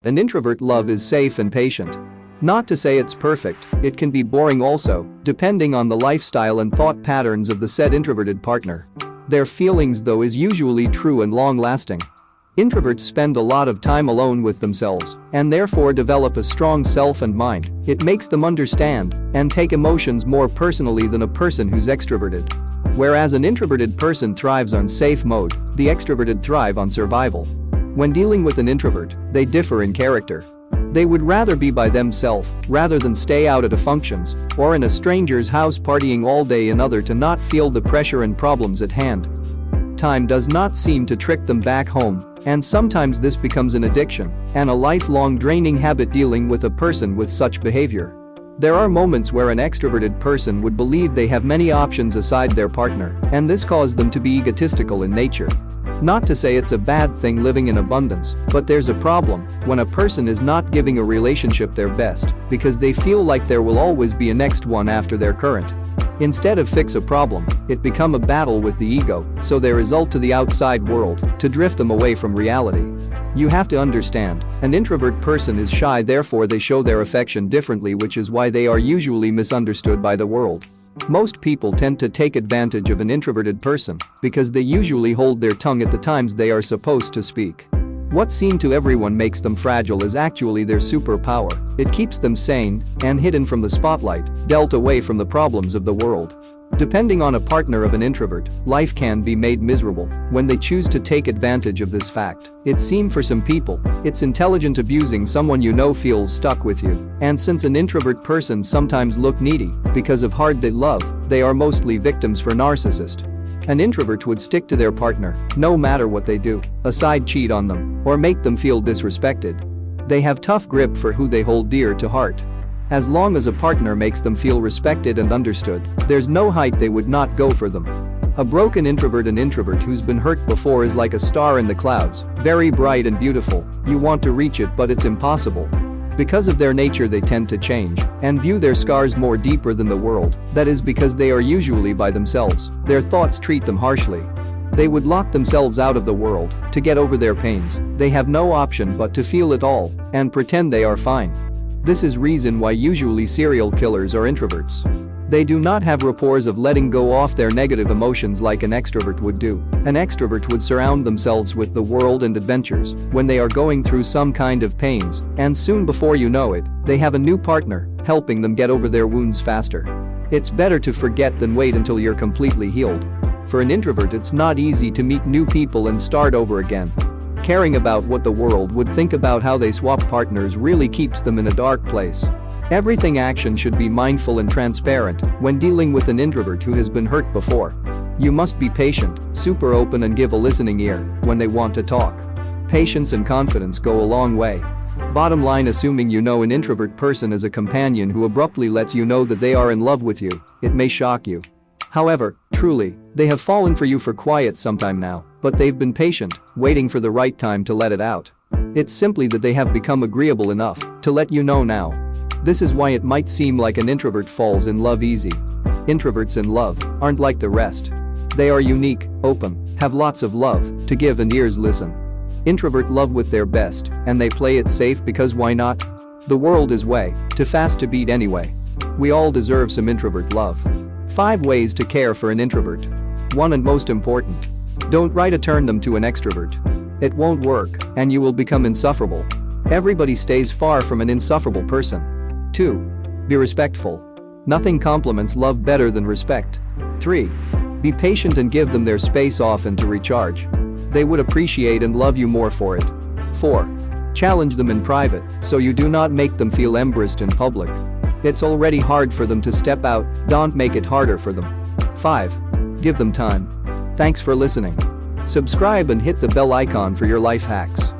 An introvert love is safe and patient. Not to say it's perfect, it can be boring also, depending on the lifestyle and thought patterns of the said introverted partner. Their feelings though is usually true and long-lasting. Introverts spend a lot of time alone with themselves and therefore develop a strong self and mind. It makes them understand and take emotions more personally than a person who's extroverted. Whereas an introverted person thrives on safe mode, the extroverted thrive on survival. When dealing with an introvert, they differ in character. They would rather be by themselves rather than stay out at a functions or in a stranger's house partying all day in order to not feel the pressure and problems at hand. Time does not seem to trick them back home, and sometimes this becomes an addiction and a lifelong draining habit dealing with a person with such behavior. There are moments where an extroverted person would believe they have many options aside their partner, and this caused them to be egotistical in nature. Not to say it's a bad thing living in abundance, but there's a problem when a person is not giving a relationship their best because they feel like there will always be a next one after their current. Instead of fix a problem, it become a battle with the ego, so they result to the outside world to drift them away from reality. You have to understand, an introvert person is shy, therefore they show their affection differently, which is why they are usually misunderstood by the world. Most people tend to take advantage of an introverted person because they usually hold their tongue at the times they are supposed to speak. What's seen to everyone makes them fragile is actually their superpower. It keeps them sane and hidden from the spotlight, dealt away from the problems of the world. Depending on a partner of an introvert, life can be made miserable when they choose to take advantage of this fact. It seems for some people, it's intelligent abusing someone you know feels stuck with you, and since an introvert person sometimes look needy because of hard they love, they are mostly victims for narcissist. An introvert would stick to their partner no matter what they do, aside cheat on them or make them feel disrespected. They have tough grip for who they hold dear to heart. As long as a partner makes them feel respected and understood, there's no height they would not go for them. A broken introvert, an introvert who's been hurt before, is like a star in the clouds, very bright and beautiful. You want to reach it, but it's impossible. Because of their nature, they tend to change and view their scars more deeper than the world. That is because they are usually by themselves. Their thoughts treat them harshly. They would lock themselves out of the world to get over their pains. They have no option but to feel it all and pretend they are fine. This is reason why usually serial killers are introverts. They do not have rapport of letting go off their negative emotions like an extrovert would do. An extrovert would surround themselves with the world and adventures when they are going through some kind of pains, and soon before you know it, they have a new partner helping them get over their wounds faster. It's better to forget than wait until you're completely healed. For an introvert, it's not easy to meet new people and start over again. Caring about what the world would think about how they swap partners really keeps them in a dark place. Everything action should be mindful and transparent when dealing with an introvert who has been hurt before. You must be patient, super open, and give a listening ear when they want to talk. Patience and confidence go a long way. Bottom line, assuming you know an introvert person as a companion who abruptly lets you know that they are in love with you, it may shock you. However, truly, they have fallen for you for quite some time now, but they've been patient, waiting for the right time to let it out. It's simply that they have become agreeable enough to let you know now. This is why it might seem like an introvert falls in love easy. Introverts in love aren't like the rest. They are unique, open, have lots of love to give and ears listen. Introvert love with their best, and they play it safe because why not? The world is way too fast to beat anyway. We all deserve some introvert love. 5 ways to care for an introvert. 1, and most important, don't try to turn them to an extrovert. It won't work, and you will become insufferable. Everybody stays far from an insufferable person. 2. Be respectful. Nothing compliments love better than respect. 3. Be patient and give them their space often to recharge. They would appreciate and love you more for it. 4. Challenge them in private so you do not make them feel embarrassed in public. It's already hard for them to step out, don't make it harder for them. 5. Give them time. Thanks for listening. Subscribe and hit the bell icon for your life hacks.